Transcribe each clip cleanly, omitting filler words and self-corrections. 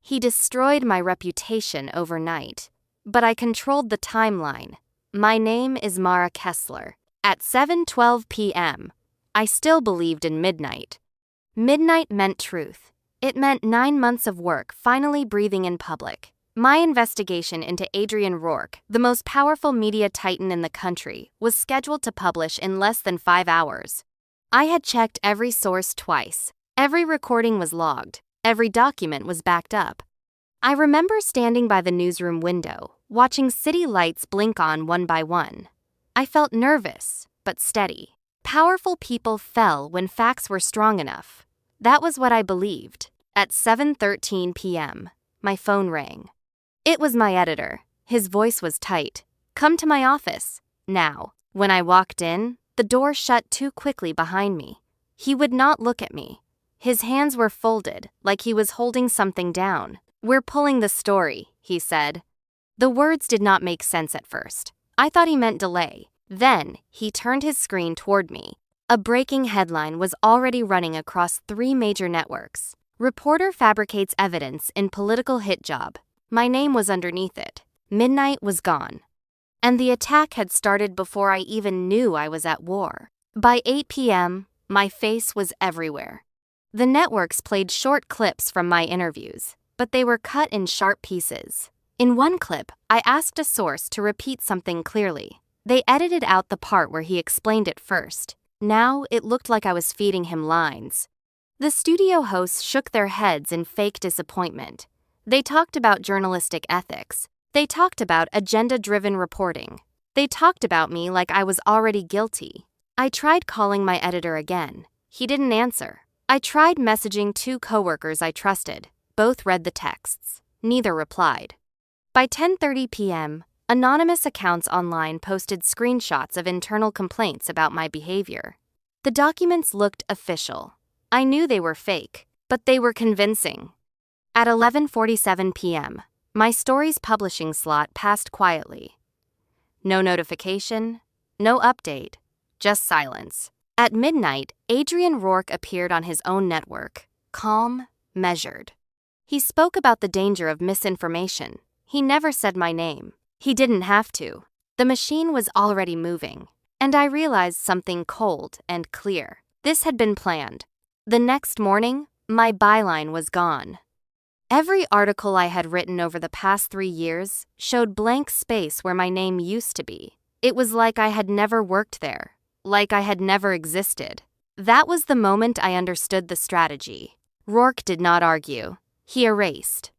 He destroyed my reputation overnight. But I controlled the timeline. My name is Mara Kessler. At 7:12 p.m., I still believed in midnight. Midnight meant truth. It meant 9 months of work finally breathing in public. My investigation into Adrian Rourke, the most powerful media titan in the country, was scheduled to publish in less than 5 hours. I had checked every source twice. Every recording was logged. Every document was backed up. I remember standing by the newsroom window, watching city lights blink on one by one. I felt nervous, but steady. Powerful people fell when facts were strong enough. That was what I believed. At 7:13 p.m., my phone rang. It was my editor. His voice was tight. "Come to my office, now." When I walked in, the door shut too quickly behind me. He would not look at me. His hands were folded, like he was holding something down. "We're pulling the story," he said. The words did not make sense at first. I thought he meant delay. Then, he turned his screen toward me. A breaking headline was already running across 3 major networks. "Reporter fabricates evidence in political hit job." My name was underneath it. Midnight was gone. And the attack had started before I even knew I was at war. By 8 p.m., my face was everywhere. The networks played short clips from my interviews, but they were cut in sharp pieces. In one clip, I asked a source to repeat something clearly. They edited out the part where he explained it first. Now it looked like I was feeding him lines. The studio hosts shook their heads in fake disappointment. They talked about journalistic ethics. They talked about agenda-driven reporting. They talked about me like I was already guilty. I tried calling my editor again. He didn't answer. I tried messaging 2 coworkers I trusted. Both read the texts. Neither replied. By 10:30 p.m., anonymous accounts online posted screenshots of internal complaints about my behavior. The documents looked official. I knew they were fake, but they were convincing. At 11:47 p.m., my story's publishing slot passed quietly. No notification, no update, just silence. At midnight, Adrian Rourke appeared on his own network, calm, measured. He spoke about the danger of misinformation. He never said my name. He didn't have to. The machine was already moving, and I realized something cold and clear. This had been planned. The next morning, my byline was gone. Every article I had written over the past 3 years showed blank space where my name used to be. It was like I had never worked there, like I had never existed. That was the moment I understood the strategy. Rourke did not argue. He erased.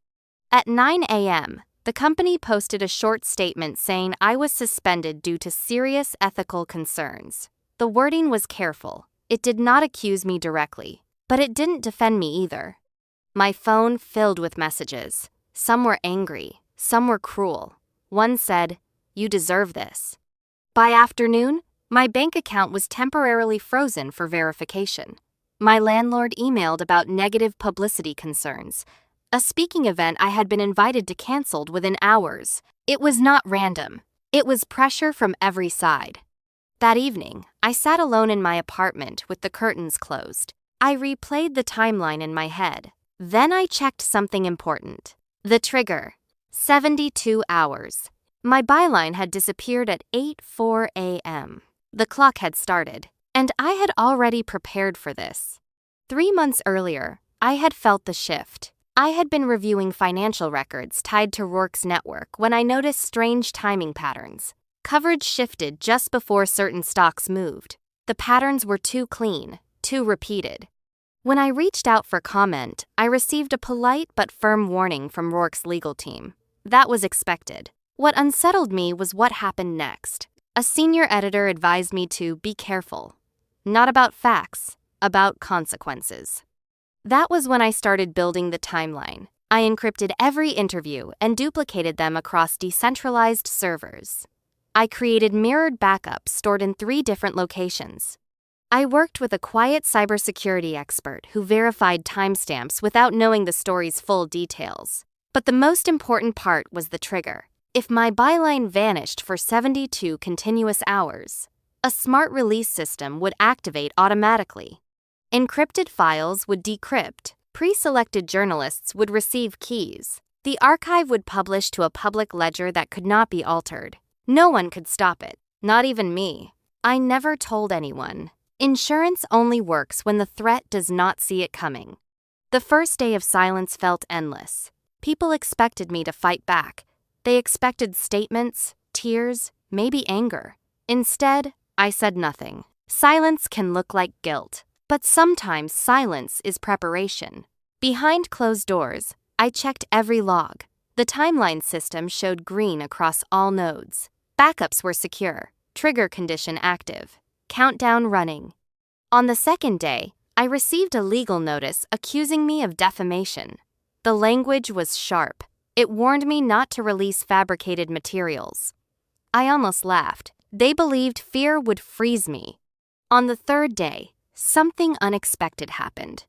At 9 a.m., the company posted a short statement saying I was suspended due to serious ethical concerns. The wording was careful. It did not accuse me directly, but it didn't defend me either. My phone filled with messages. Some were angry, some were cruel. One said, "You deserve this." By afternoon, my bank account was temporarily frozen for verification. My landlord emailed about negative publicity concerns. A speaking event I had been invited to canceled within hours. It was not random. It was pressure from every side. That evening, I sat alone in my apartment with the curtains closed. I replayed the timeline in my head. Then I checked something important. The trigger. 72 hours. My byline had disappeared at 8:04 a.m. The clock had started, and I had already prepared for this. 3 months earlier, I had felt the shift. I had been reviewing financial records tied to Rourke's network when I noticed strange timing patterns. Coverage shifted just before certain stocks moved. The patterns were too clean, too repeated. When I reached out for comment, I received a polite but firm warning from Rourke's legal team. That was expected. What unsettled me was what happened next. A senior editor advised me to be careful. Not about facts, about consequences. That was when I started building the timeline. I encrypted every interview and duplicated them across decentralized servers. I created mirrored backups stored in 3 different locations. I worked with a quiet cybersecurity expert who verified timestamps without knowing the story's full details. But the most important part was the trigger. If my byline vanished for 72 continuous hours, a smart release system would activate automatically. Encrypted files would decrypt, Pre-selected journalists would receive keys. The archive would publish to a public ledger that could not be altered. No one could stop it, not even me. I never told anyone. Insurance only works when the threat does not see it coming. The first day of silence felt endless. People expected me to fight back. They expected statements, tears, maybe anger. Instead, I said nothing. Silence can look like guilt, but sometimes silence is preparation. Behind closed doors, I checked every log. The timeline system showed green across all nodes. Backups were secure, trigger condition active, countdown running. On the second day, I received a legal notice accusing me of defamation. The language was sharp. It warned me not to release fabricated materials. I almost laughed. They believed fear would freeze me. On the third day, something unexpected happened.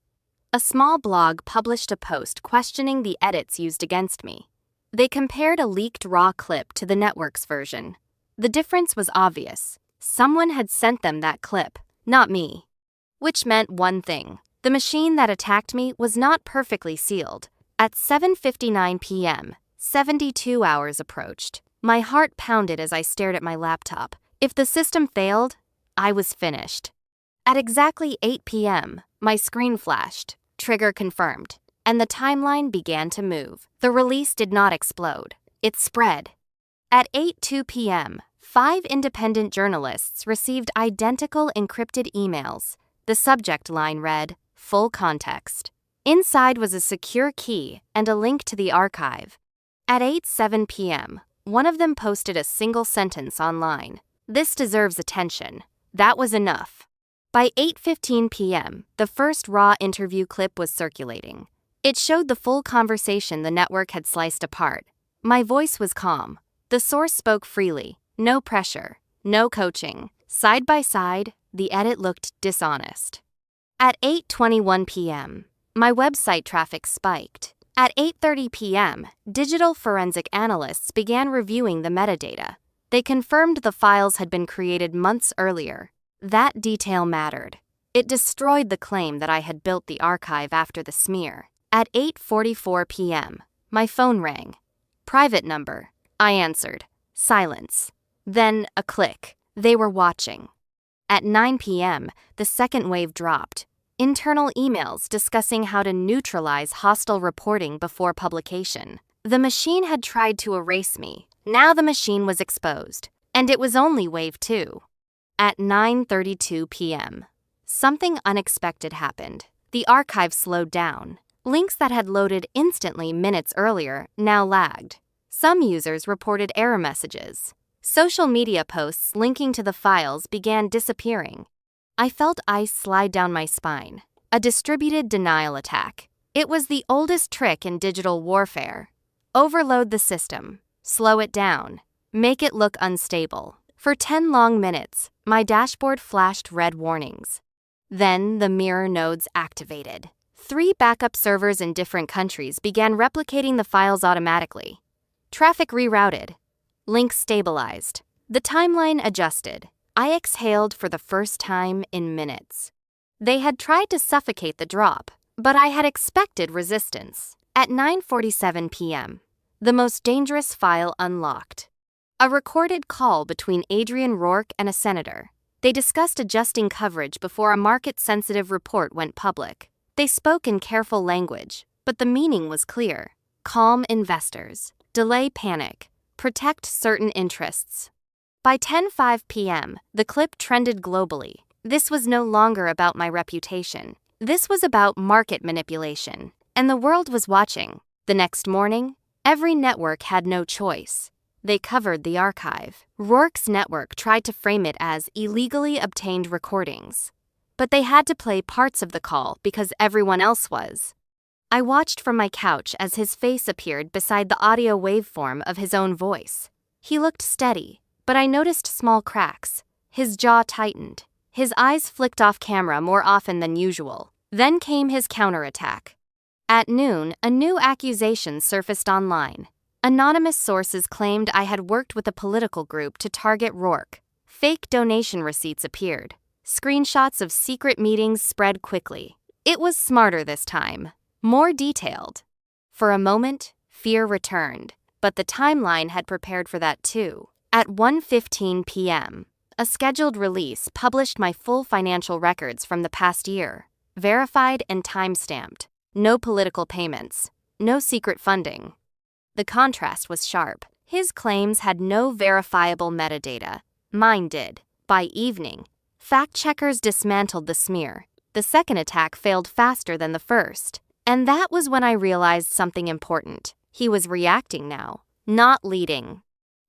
A small blog published a post questioning the edits used against me. They compared a leaked raw clip to the network's version. The difference was obvious. Someone had sent them that clip, not me. Which meant one thing. The machine that attacked me was not perfectly sealed. At 7:59 p.m., 72 hours approached. My heart pounded as I stared at my laptop. If the system failed, I was finished. At exactly 8 p.m., my screen flashed, trigger confirmed, and the timeline began to move. The release did not explode. It spread. At 8:02 p.m., 5 independent journalists received identical encrypted emails. The subject line read, "Full context." Inside was a secure key and a link to the archive. At 8:07 p.m., one of them posted a single sentence online. "This deserves attention." That was enough. By 8:15 p.m., the first raw interview clip was circulating. It showed the full conversation the network had sliced apart. My voice was calm. The source spoke freely. No pressure. No coaching. Side by side, the edit looked dishonest. At 8:21 p.m., my website traffic spiked. At 8:30 p.m., digital forensic analysts began reviewing the metadata. They confirmed the files had been created months earlier. That detail mattered. It destroyed the claim that I had built the archive after the smear. At 8:44 p.m., my phone rang. Private number. I answered. Silence. Then a click. They were watching. At 9 p.m., the second wave dropped. Internal emails discussing how to neutralize hostile reporting before publication. The machine had tried to erase me. Now the machine was exposed. And it was only wave 2. At 9:32 p.m., something unexpected happened. The archive slowed down. Links that had loaded instantly minutes earlier now lagged. Some users reported error messages. Social media posts linking to the files began disappearing. I felt ice slide down my spine. A distributed denial attack. It was the oldest trick in digital warfare. Overload the system. Slow it down. Make it look unstable. For 10 long minutes, my dashboard flashed red warnings. Then the mirror nodes activated. 3 backup servers in different countries began replicating the files automatically. Traffic rerouted. Links stabilized. The timeline adjusted. I exhaled for the first time in minutes. They had tried to suffocate the drop, but I had expected resistance. At 9:47 p.m., the most dangerous file unlocked. A recorded call between Adrian Rourke and a senator. They discussed adjusting coverage before a market-sensitive report went public. They spoke in careful language, but the meaning was clear. Calm investors. Delay panic. Protect certain interests. By 10:05 p.m., the clip trended globally. This was no longer about my reputation. This was about market manipulation, and the world was watching. The next morning, every network had no choice. They covered the archive. Rourke's network tried to frame it as illegally obtained recordings. But they had to play parts of the call because everyone else was. I watched from my couch as his face appeared beside the audio waveform of his own voice. He looked steady, but I noticed small cracks. His jaw tightened. His eyes flicked off camera more often than usual. Then came his counterattack. At noon, a new accusation surfaced online. Anonymous sources claimed I had worked with a political group to target Rourke. Fake donation receipts appeared. Screenshots of secret meetings spread quickly. It was smarter this time. more detailed. For a moment, fear returned, but the timeline had prepared for that too. At 1:15 p.m., a scheduled release published my full financial records from the past year, verified and time-stamped. No political payments, no secret funding. The contrast was sharp. His claims had no verifiable metadata. Mine did. By evening, fact-checkers dismantled the smear. The second attack failed faster than the first. And that was when I realized something important. He was reacting now, not leading.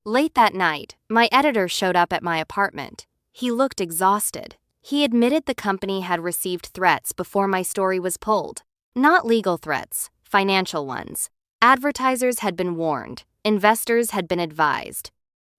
Late that night, my editor showed up at my apartment. He looked exhausted. He admitted the company had received threats before my story was pulled. Not legal threats, financial ones. Advertisers had been warned. Investors had been advised.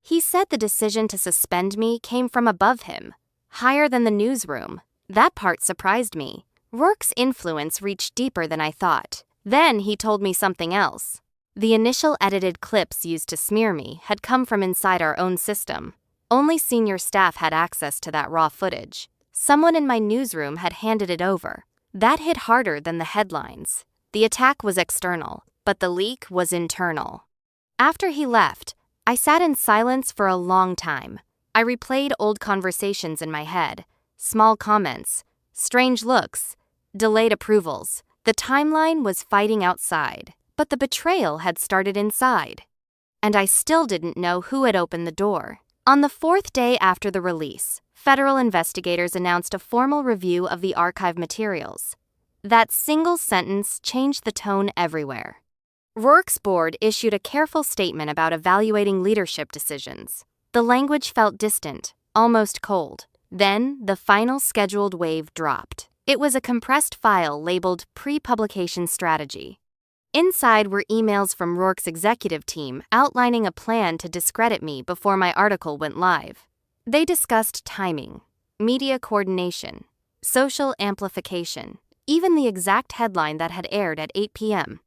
He said the decision to suspend me came from above him, higher than the newsroom. That part surprised me. Rourke's influence reached deeper than I thought. Then he told me something else. The initial edited clips used to smear me had come from inside our own system. Only senior staff had access to that raw footage. Someone in my newsroom had handed it over. That hit harder than the headlines. The attack was external, but the leak was internal. After he left, I sat in silence for a long time. I replayed old conversations in my head, small comments, strange looks, delayed approvals. The timeline was fighting outside, but the betrayal had started inside. And I still didn't know who had opened the door. On the fourth day after the release, federal investigators announced a formal review of the archive materials. That single sentence changed the tone everywhere. Rourke's board issued a careful statement about evaluating leadership decisions. The language felt distant, almost cold. Then, the final scheduled wave dropped. It was a compressed file labeled Pre-Publication Strategy. Inside were emails from Rourke's executive team outlining a plan to discredit me before my article went live. They discussed timing, media coordination, social amplification, even the exact headline that had aired at 8 p.m.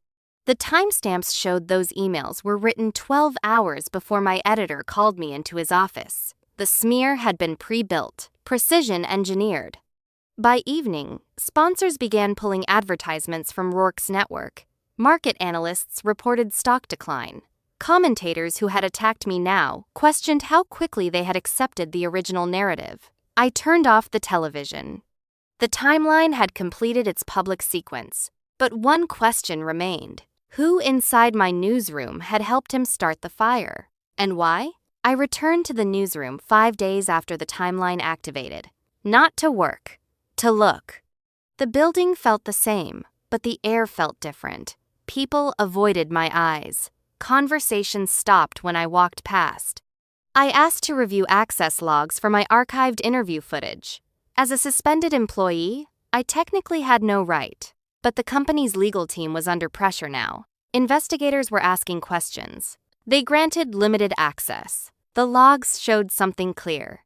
The timestamps showed those emails were written 12 hours before my editor called me into his office. The smear had been pre-built, precision engineered. By evening, sponsors began pulling advertisements from Rourke's network. Market analysts reported stock decline. Commentators who had attacked me now questioned how quickly they had accepted the original narrative. I turned off the television. The timeline had completed its public sequence, but one question remained. Who inside my newsroom had helped him start the fire? And why? I returned to the newsroom 5 days after the timeline activated. Not to work, to look. The building felt the same, but the air felt different. People avoided my eyes. Conversations stopped when I walked past. I asked to review access logs for my archived interview footage. As a suspended employee, I technically had no right. But the company's legal team was under pressure now. Investigators were asking questions. They granted limited access. The logs showed something clear.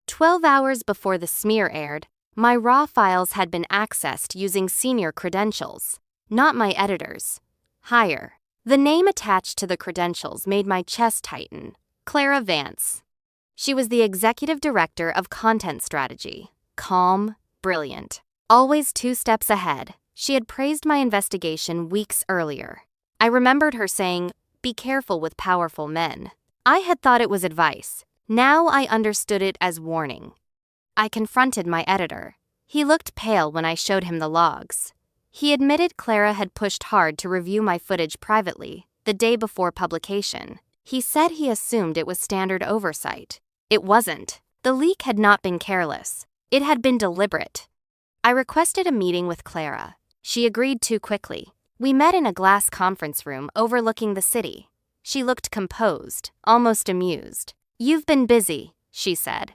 12 hours before the smear aired, my raw files had been accessed using senior credentials, not my editor's. Higher. The name attached to the credentials made my chest tighten. Clara Vance. She was the executive director of content strategy. Calm, brilliant. Always 2 steps ahead. She had praised my investigation weeks earlier. I remembered her saying, "Be careful with powerful men." I had thought it was advice. Now I understood it as warning. I confronted my editor. He looked pale when I showed him the logs. He admitted Clara had pushed hard to review my footage privately, the day before publication. He said he assumed it was standard oversight. It wasn't. The leak had not been careless. It had been deliberate. I requested a meeting with Clara. She agreed too quickly. We met in a glass conference room overlooking the city. She looked composed, almost amused. "You've been busy," she said.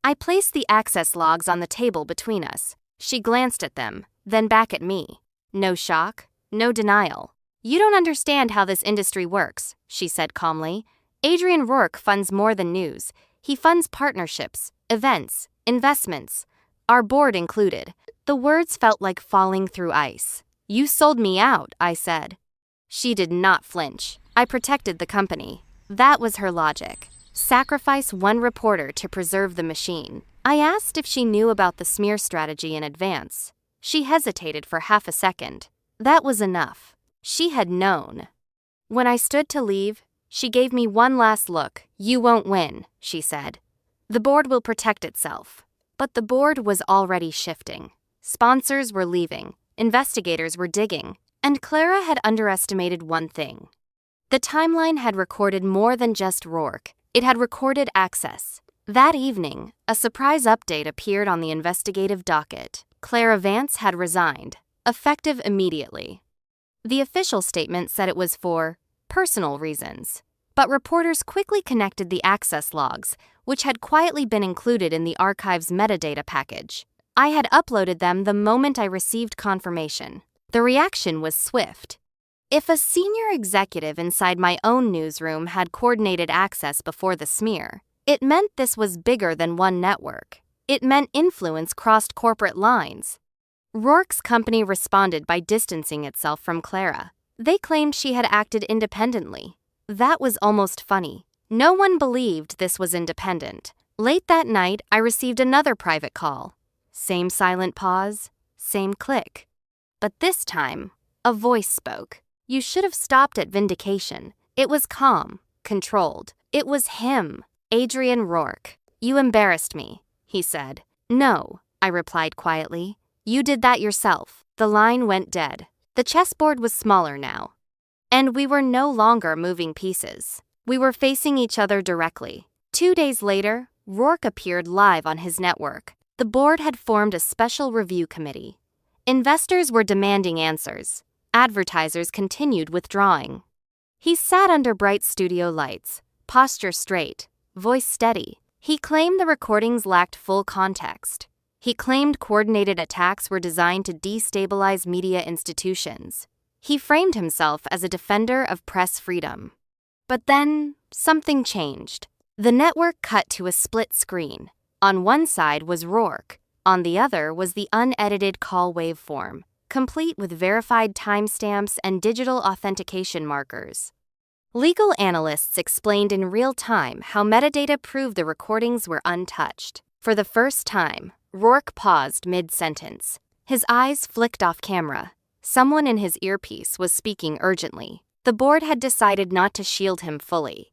I placed the access logs on the table between us. She glanced at them, then back at me. No shock, no denial. "You don't understand how this industry works," she said calmly. "Adrian Rourke funds more than news. He funds partnerships, events, investments. Our board included." The words felt like falling through ice. "You sold me out," I said. She did not flinch. I protected the company. That was her logic. Sacrifice one reporter to preserve the machine. I asked if she knew about the smear strategy in advance. She hesitated for half a second. That was enough. She had known. When I stood to leave, she gave me one last look. "You won't win," she said. "The board will protect itself." But the board was already shifting. Sponsors were leaving, investigators were digging, and Clara had underestimated one thing. The timeline had recorded more than just Rourke. It had recorded access. That evening, a surprise update appeared on the investigative docket. Clara Vance had resigned, effective immediately. The official statement said it was for personal reasons, but reporters quickly connected the access logs, which had quietly been included in the archive's metadata package. I had uploaded them the moment I received confirmation. The reaction was swift. If a senior executive inside my own newsroom had coordinated access before the smear, it meant this was bigger than one network. It meant influence crossed corporate lines. Rourke's company responded by distancing itself from Clara. They claimed she had acted independently. That was almost funny. No one believed this was independent. Late that night, I received another private call. Same silent pause, same click. But this time, a voice spoke. "You should have stopped at vindication." It was calm, controlled. It was him, Adrian Rourke. "You embarrassed me," he said. "No," I replied quietly. "You did that yourself." The line went dead. The chessboard was smaller now. And we were no longer moving pieces. We were facing each other directly. 2 days later, Rourke appeared live on his network. The board had formed a special review committee. Investors were demanding answers. Advertisers continued withdrawing. He sat under bright studio lights, posture straight, voice steady. He claimed the recordings lacked full context. He claimed coordinated attacks were designed to destabilize media institutions. He framed himself as a defender of press freedom. But then, something changed. The network cut to a split screen. On one side was Rourke. On the other was the unedited call waveform, complete with verified timestamps and digital authentication markers. Legal analysts explained in real time how metadata proved the recordings were untouched. For the first time, Rourke paused mid-sentence. His eyes flicked off camera. Someone in his earpiece was speaking urgently. The board had decided not to shield him fully.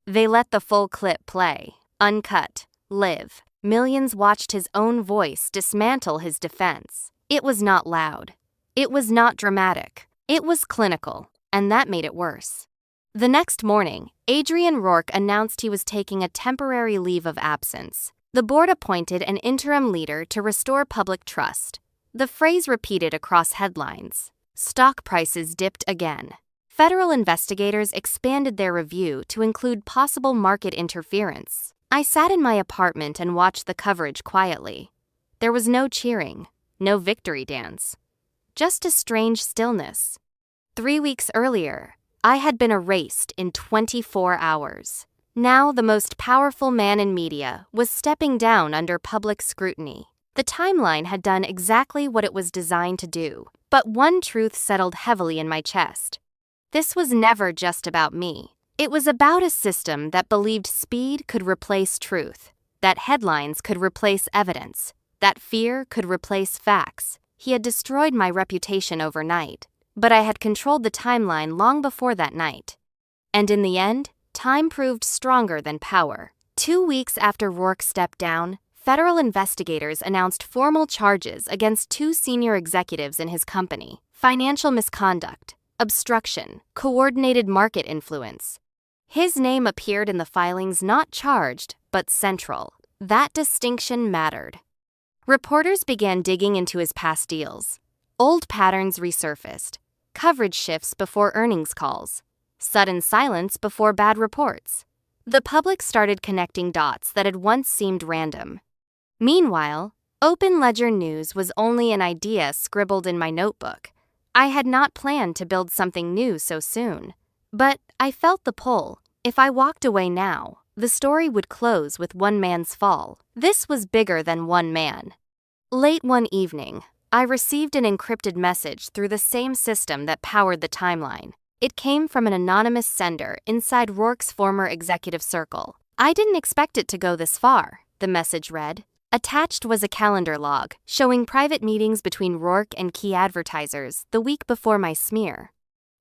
They let the full clip play, uncut, live. Millions watched his own voice dismantle his defense. It was not loud. It was not dramatic. It was clinical, and that made it worse. The next morning, Adrian Rourke announced he was taking a temporary leave of absence. The board appointed an interim leader to restore public trust. The phrase repeated across headlines. Stock prices dipped again. Federal investigators expanded their review to include possible market interference. I sat in my apartment and watched the coverage quietly. There was no cheering, no victory dance. Just a strange stillness. 3 weeks earlier, I had been erased in 24 hours. Now the most powerful man in media was stepping down under public scrutiny. The timeline had done exactly what it was designed to do, but one truth settled heavily in my chest. This was never just about me. It was about a system that believed speed could replace truth, that headlines could replace evidence, that fear could replace facts. He had destroyed my reputation overnight, but I had controlled the timeline long before that night. And in the end, time proved stronger than power. 2 weeks after Rourke stepped down, federal investigators announced formal charges against 2 senior executives in his company: financial misconduct, obstruction, coordinated market influence. His name appeared in the filings not charged, but central. That distinction mattered. Reporters began digging into his past deals. Old patterns resurfaced. Coverage shifts before earnings calls. Sudden silence before bad reports. The public started connecting dots that had once seemed random. Meanwhile, Open Ledger News was only an idea scribbled in my notebook. I had not planned to build something new so soon. But I felt the pull. If I walked away now, the story would close with one man's fall. This was bigger than one man. Late one evening, I received an encrypted message through the same system that powered the timeline. It came from an anonymous sender inside Rourke's former executive circle. "I didn't expect it to go this far," the message read. Attached was a calendar log showing private meetings between Rourke and key advertisers the week before my smear.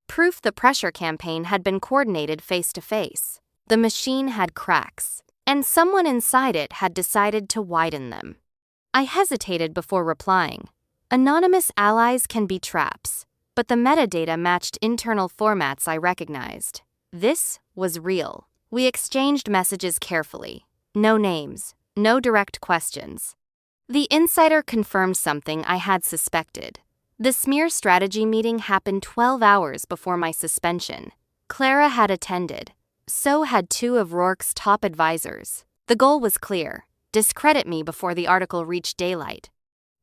Proof the pressure campaign had been coordinated face-to-face. The machine had cracks, and someone inside it had decided to widen them. I hesitated before replying. Anonymous allies can be traps, but the metadata matched internal formats I recognized. This was real. We exchanged messages carefully. No names, no direct questions. The insider confirmed something I had suspected. The smear strategy meeting happened 12 hours before my suspension. Clara had attended. So had two of Rourke's top advisors. The goal was clear: discredit me before the article reached daylight.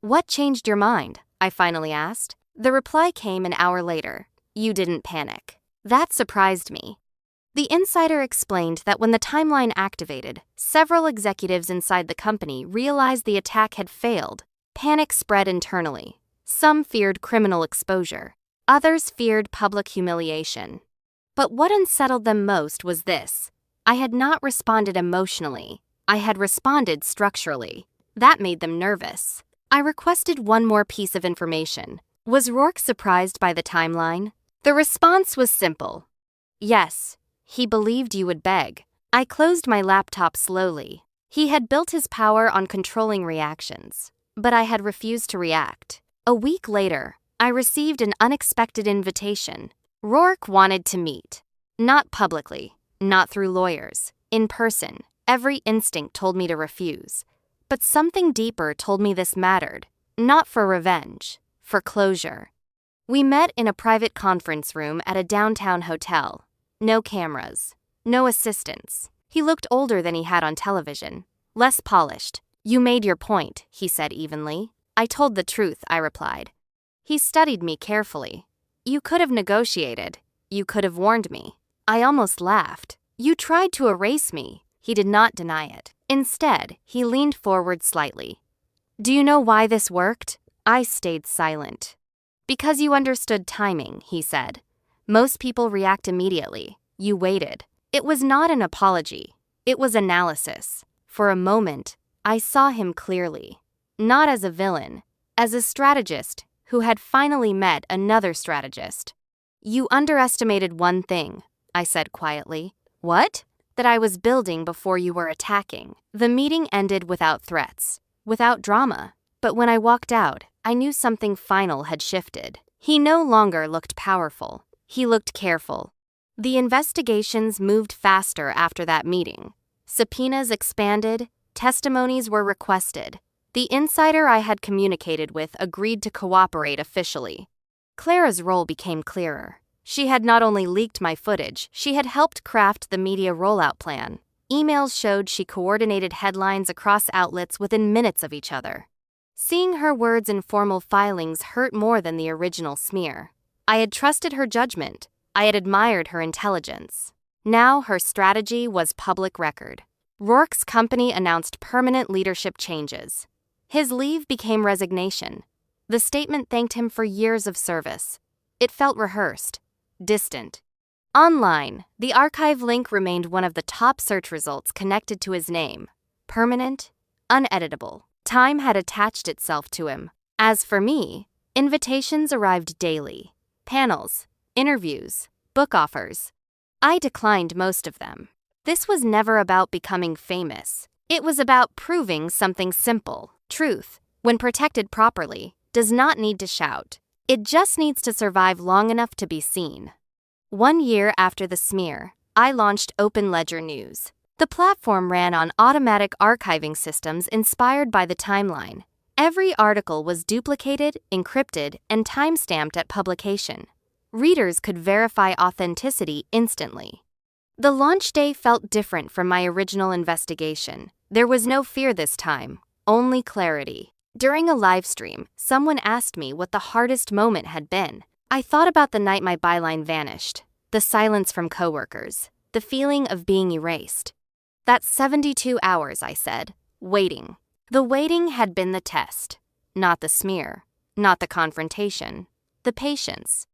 "What changed your mind?" I finally asked. The reply came an hour later. "You didn't panic." That surprised me. The insider explained that when the timeline activated, several executives inside the company realized the attack had failed. Panic spread internally. Some feared criminal exposure. Others feared public humiliation. But what unsettled them most was this: I had not responded emotionally. I had responded structurally. That made them nervous. I requested one more piece of information. Was Rourke surprised by the timeline? The response was simple. Yes, he believed you would beg. I closed my laptop slowly. He had built his power on controlling reactions, but I had refused to react. A week later, I received an unexpected invitation. Rourke wanted to meet. Not publicly, not through lawyers, in person. Every instinct told me to refuse. But something deeper told me this mattered. Not for revenge, for closure. We met in a private conference room at a downtown hotel. No cameras, no assistants. He looked older than he had on television, less polished. "You made your point," he said evenly. "I told the truth," I replied. He studied me carefully. "You could have negotiated. You could have warned me." I almost laughed. "You tried to erase me." He did not deny it. Instead, he leaned forward slightly. "Do you know why this worked?" I stayed silent. "Because you understood timing," he said. "Most people react immediately. You waited." It was not an apology. It was analysis. For a moment, I saw him clearly. Not as a villain, as a strategist who had finally met another strategist. "You underestimated one thing," I said quietly. "What?" "That I was building before you were attacking." The meeting ended without threats, without drama. But when I walked out, I knew something final had shifted. He no longer looked powerful. He looked careful. The investigations moved faster after that meeting. Subpoenas expanded, testimonies were requested. The insider I had communicated with agreed to cooperate officially. Clara's role became clearer. She had not only leaked my footage, she had helped craft the media rollout plan. Emails showed she coordinated headlines across outlets within minutes of each other. Seeing her words in formal filings hurt more than the original smear. I had trusted her judgment. I had admired her intelligence. Now her strategy was public record. Rourke's company announced permanent leadership changes. His leave became resignation. The statement thanked him for years of service. It felt rehearsed, distant. Online, the archive link remained one of the top search results connected to his name. Permanent, uneditable. Time had attached itself to him. As for me, invitations arrived daily. Panels, interviews, book offers. I declined most of them. This was never about becoming famous. It was about proving something simple. Truth, when protected properly, does not need to shout. It just needs to survive long enough to be seen. 1 year after the smear, I launched Open Ledger News. The platform ran on automatic archiving systems inspired by the timeline. Every article was duplicated, encrypted, and timestamped at publication. Readers could verify authenticity instantly. The launch day felt different from my original investigation. There was no fear this time, only clarity. During a live stream, someone asked me what the hardest moment had been. I thought about the night my byline vanished, the silence from coworkers, the feeling of being erased. "That's 72 hours," I said, waiting. The waiting had been the test, not the smear, not the confrontation, the patience.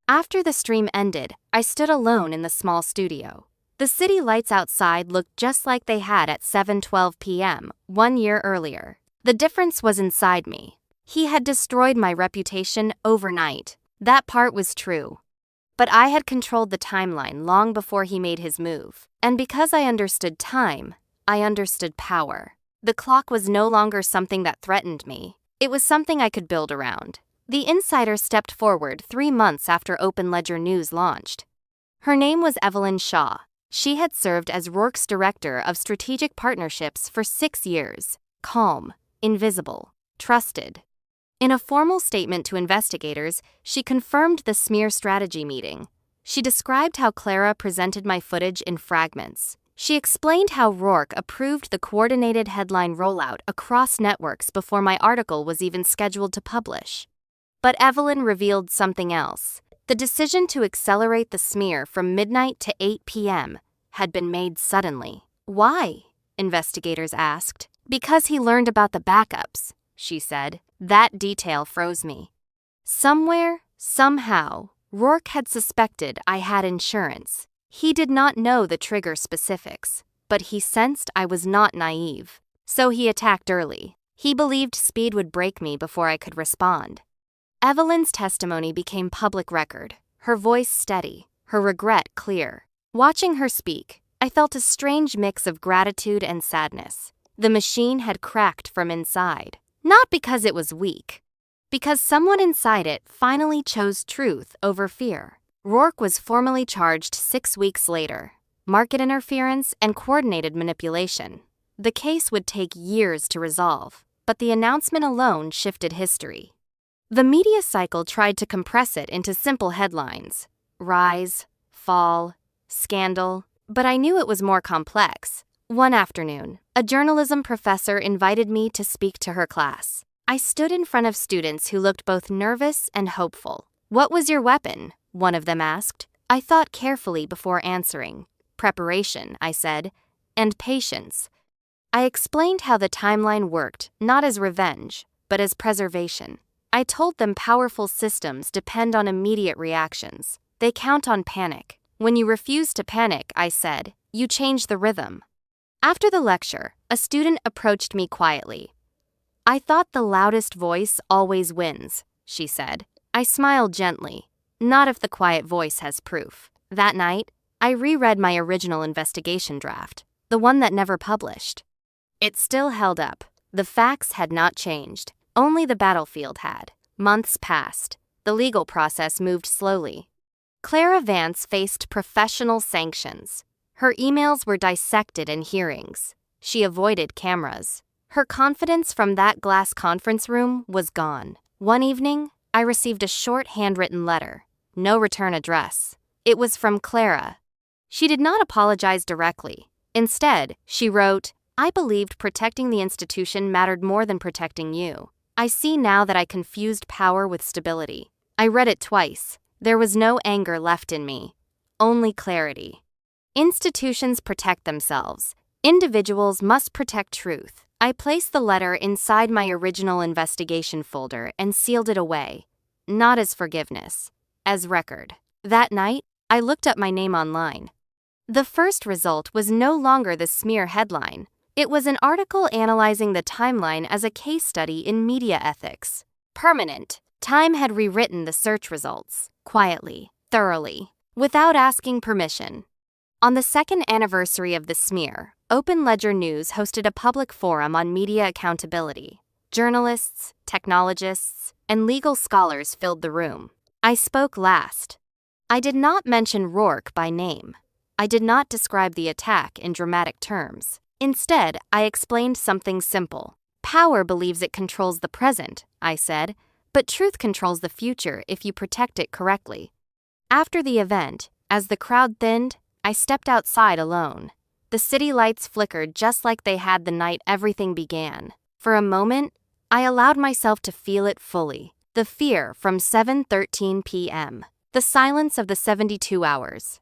After the stream ended, I stood alone in the small studio. The city lights outside looked just like they had at 7:12 p.m. 1 year earlier. The difference was inside me. He had destroyed my reputation overnight. That part was true. But I had controlled the timeline long before he made his move. And because I understood time, I understood power. The clock was no longer something that threatened me. It was something I could build around. The insider stepped forward 3 months after Open Ledger News launched. Her name was Evelyn Shaw. She had served as Rourke's director of strategic partnerships for 6 years. Calm, invisible, trusted. In a formal statement to investigators, she confirmed the smear strategy meeting. She described how Clara presented my footage in fragments. She explained how Rourke approved the coordinated headline rollout across networks before my article was even scheduled to publish. But Evelyn revealed something else. The decision to accelerate the smear from midnight to 8 p.m. had been made suddenly. Why? Investigators asked. Because he learned about the backups, she said. That detail froze me. Somewhere, somehow, Rourke had suspected I had insurance. He did not know the trigger specifics, but he sensed I was not naive. So he attacked early. He believed speed would break me before I could respond. Evelyn's testimony became public record, her voice steady, her regret clear. Watching her speak, I felt a strange mix of gratitude and sadness. The machine had cracked from inside, not because it was weak, because someone inside it finally chose truth over fear. Rourke was formally charged 6 weeks later, market interference and coordinated manipulation. The case would take years to resolve, but the announcement alone shifted history. The media cycle tried to compress it into simple headlines: rise, fall, scandal, but I knew it was more complex. One afternoon, a journalism professor invited me to speak to her class. I stood in front of students who looked both nervous and hopeful. "What was your weapon?" one of them asked. I thought carefully before answering. "Preparation," I said, "and patience." I explained how the timeline worked, not as revenge, but as preservation. I told them powerful systems depend on immediate reactions. They count on panic. When you refuse to panic, I said, you change the rhythm. After the lecture, a student approached me quietly. "I thought the loudest voice always wins," she said. I smiled gently. Not if the quiet voice has proof. That night, I reread my original investigation draft, the one that never published. It still held up. The facts had not changed. Only the battlefield had. Months passed. The legal process moved slowly. Clara Vance faced professional sanctions. Her emails were dissected in hearings. She avoided cameras. Her confidence from that glass conference room was gone. One evening, I received a short handwritten letter. No return address. It was from Clara. She did not apologize directly. Instead, she wrote, "I believed protecting the institution mattered more than protecting you. I see now that I confused power with stability." I read it twice. There was no anger left in me. Only clarity. Institutions protect themselves. Individuals must protect truth. I placed the letter inside my original investigation folder and sealed it away. Not as forgiveness, as record. That night, I looked up my name online. The first result was no longer the smear headline. It was an article analyzing the timeline as a case study in media ethics. Permanent. Time had rewritten the search results, quietly, thoroughly, without asking permission. On the second anniversary of the smear, Open Ledger News hosted a public forum on media accountability. Journalists, technologists, and legal scholars filled the room. I spoke last. I did not mention Rourke by name. I did not describe the attack in dramatic terms. Instead, I explained something simple. Power believes it controls the present, I said, but truth controls the future if you protect it correctly. After the event, as the crowd thinned, I stepped outside alone. The city lights flickered just like they had the night everything began. For a moment, I allowed myself to feel it fully. The fear from 7:13 p.m. The silence of the 72 hours.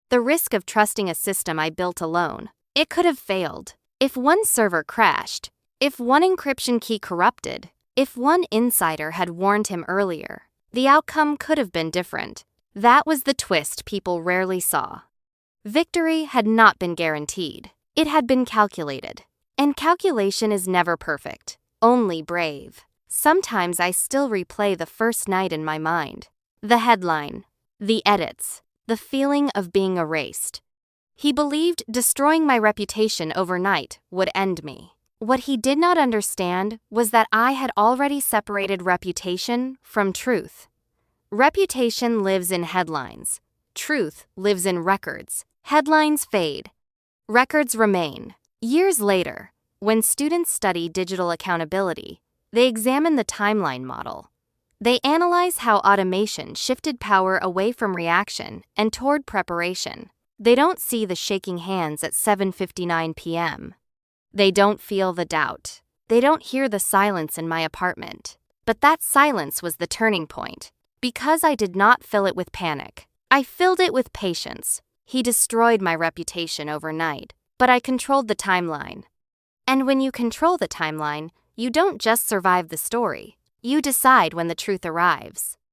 The risk of trusting a system I built alone. It could have failed. If one server crashed, if one encryption key corrupted, if one insider had warned him earlier, the outcome could have been different. That was the twist people rarely saw. Victory had not been guaranteed. It had been calculated. And calculation is never perfect. Only brave. Sometimes I still replay the first night in my mind. The headline, the edits, the feeling of being erased. He believed destroying my reputation overnight would end me. What he did not understand was that I had already separated reputation from truth. Reputation lives in headlines. Truth lives in records. Headlines fade. Records remain. Years later, when students study digital accountability, they examine the timeline model. They analyze how automation shifted power away from reaction and toward preparation. They don't see the shaking hands at 7:59 p.m. They don't feel the doubt. They don't hear the silence in my apartment. But that silence was the turning point. Because I did not fill it with panic, I filled it with patience. He destroyed my reputation overnight, but I controlled the timeline. And when you control the timeline, you don't just survive the story. You decide when the truth arrives.